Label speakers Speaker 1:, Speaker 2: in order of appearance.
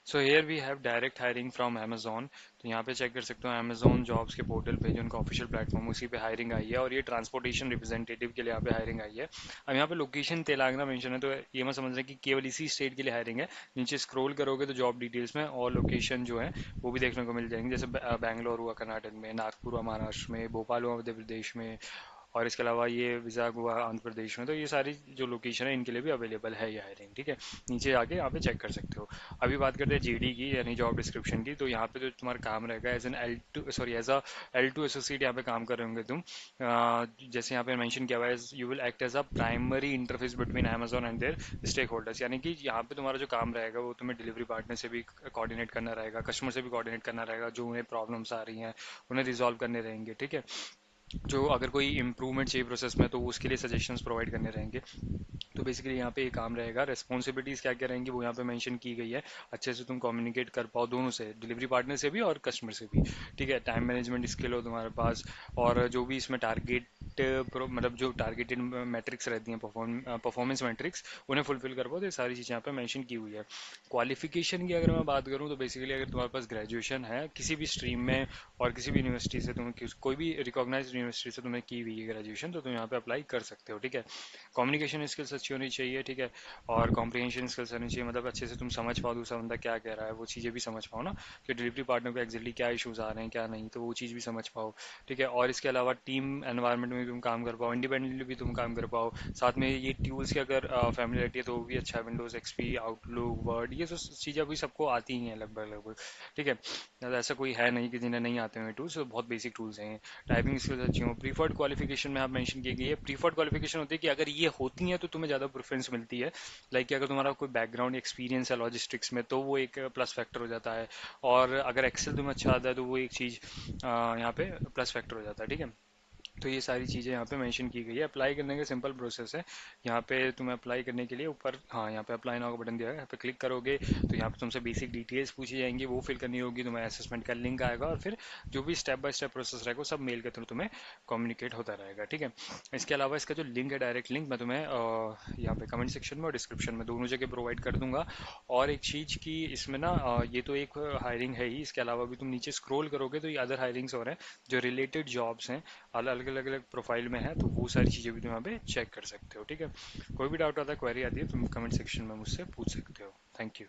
Speaker 1: So here we have direct hiring from Amazon. तो यहाँ पे चेक कर सकते हो अमेजोन जॉब्स के पोर्टल पे जो उनका ऑफिशियल प्लेटफॉर्म उसी पे हायरिंग आई है, और ये ट्रांसपोर्टेशन रिप्रेजेंटेटिव के लिए यहाँ पे हायरिंग आई है। अब यहाँ पे लोकेशन तेलंगाना मेंशन है, तो ये मत समझ रहे कि केवल इसी स्टेट के लिए हायरिंग है। नीचे स्क्रॉल करोगे तो जॉब डिटेल्स में और लोकेशन जो है वो भी देखने को मिल जाएंगे, जैसे बैंगलोर हुआ कर्नाटक में, नागपुर हुआ महाराष्ट्र में, भोपाल हुआ मध्य प्रदेश में, और इसके अलावा ये विजाग हुआ आंध्र प्रदेश में। तो ये सारी जो लोकेशन है इनके लिए भी अवेलेबल है ये हायरिंग, ठीक है। नीचे आके यहाँ पे चेक कर सकते हो। अभी बात करते हैं जीडी की, यानी जॉब डिस्क्रिप्शन की। तो यहाँ पे जो तुम्हारा काम रहेगा as an as a L2 associate यहाँ पे काम कर रहे होंगे तुम। जैसे यहाँ पे मेंशन किया हुआ है, you will act as a primary interface between Amazon and their stakeholders, यानी कि यहाँ पे तुम्हारा जो काम रहेगा वो तुम्हें डिलीवरी पार्टनर से भी कोऑर्डिनेट करना रहेगा, कस्टमर से भी कोऑर्डिनेट करना रहेगा, जो उन्हें प्रॉब्लम्स आ रही हैं उन्हें रिजॉल्व करने रहेंगे, ठीक है। जो अगर कोई इंप्रूवमेंट चाहिए प्रोसेस में तो उसके लिए सजेशंस प्रोवाइड करने रहेंगे। तो बेसिकली यहाँ पे ये काम रहेगा। रिस्पॉन्सिबिलिटीज़ क्या क्या रहेंगी वो यहाँ पे मेंशन की गई है। अच्छे से तुम कम्युनिकेट कर पाओ दोनों से, डिलीवरी पार्टनर से भी और कस्टमर से भी, ठीक है। टाइम मैनेजमेंट स्किल हो तुम्हारे पास, और जो भी इसमें टारगेट मतलब जो टारगेटेड मैट्रिक्स रहती हैं, परफॉर्मेंस मैट्रिक्स, उन्हें फुलफिल कर पाओ। तो ये सारी चीज़ें यहाँ पे मेंशन की हुई है। क्वालिफिकेशन की अगर मैं बात करूँ तो बेसिकली अगर तुम्हारे पास ग्रेजुएशन है किसी भी स्ट्रीम में और किसी भी यूनिवर्सिटी से, तुम्हें कोई भी रिकॉग्नाइज्ड यूनिवर्सिटी से तुम्हें की हुई है ग्रेजुएशन, तो तुम यहाँ पे अप्लाई कर सकते हो, ठीक है। कम्युनिकेशन स्किल्स अच्छी होनी चाहिए, ठीक है। और कॉम्प्रिहेंशन स्किल्स होनी चाहिए, मतलब अच्छे से तुम समझ पाओ दूसरा बंदा क्या कह रहा है, वो चीज़ें भी समझ पाओ ना, कि डिलीवरी पार्टनर को एक्जैक्टली क्या इशूज़ आ रहे हैं क्या नहीं, तो वो चीज़ भी समझ पाओ, ठीक है। और इसके अलावा टीम एनवायरनमेंट में भी तुम काम कर पाओ, इंडिपेंडेंटली भी तुम काम कर पाओ। साथ में ये टूल्स की अगर फैमिलियरिटी है तो वो भी अच्छा है, विंडोज़ एक्सपी, आउटलुक, वर्ड, ये सब चीज़ें अभी सबको आती ही हैं लगभग लगभग, ठीक है। ज़्यादा ऐसा कोई है नहीं कि जिन्हें नहीं आते हुए टूल्स, तो बहुत बेसिक टूल्स हैं। टाइपिंग स्किल्स अच्छी हो। प्रीफर्ड क्वालिफिकेशन में आप मेंशन की गई है, प्रीफर्ड क्वालिफिकेशन होती है कि अगर ये होती हैं तो तुम्हें ज़्यादा प्रेफरेंस मिलती है। लाइक कि अगर तुम्हारा कोई बैकग्राउंड एक्सपीरियंस है लॉजिस्टिक्स में तो वो एक प्लस फैक्टर हो जाता है, और अगर एक्सेल तुम्हें अच्छा आता है तो वो एक चीज़ यहाँ पे प्लस फैक्टर हो जाता है, ठीक है। तो ये सारी चीज़ें यहाँ पे मेंशन की गई है। अप्लाई करने का सिंपल प्रोसेस है। यहाँ पे तुम्हें अप्लाई करने के लिए ऊपर, हाँ, यहाँ पे अप्लाई नाउ का बटन दिया है, यहाँ पे क्लिक करोगे तो यहाँ पे तुमसे बेसिक डिटेल्स पूछी जाएंगी, वो फिल करनी होगी। तुम्हें असेसमेंट का लिंक आएगा, और फिर जो भी स्टेप बाय स्टेप प्रोसेस रहेगा वो सब मेल के थ्रू तुम्हें कम्युनिकेट होता रहेगा, ठीक है। इसके अलावा इसका जो लिंक है, डायरेक्ट लिंक, मैं तुम्हें यहाँ पे कमेंट सेक्शन में और डिस्क्रिप्शन में दोनों जगह प्रोवाइड कर दूंगा। और एक चीज़ की इसमें ना, ये तो एक हायरिंग है ही, इसके अलावा भी तुम नीचे स्क्रॉल करोगे तो ये अदर हायरिंग्स हो रहे हैं जो रिलेटेड जॉब्स हैं, अलग अलग अलग प्रोफाइल में है, तो वो सारी चीज़ें भी तुम यहाँ पे चेक कर सकते हो, ठीक है। कोई भी डाउट आता है, क्वेरी आती है, तुम कमेंट सेक्शन में मुझसे पूछ सकते हो। Thank you.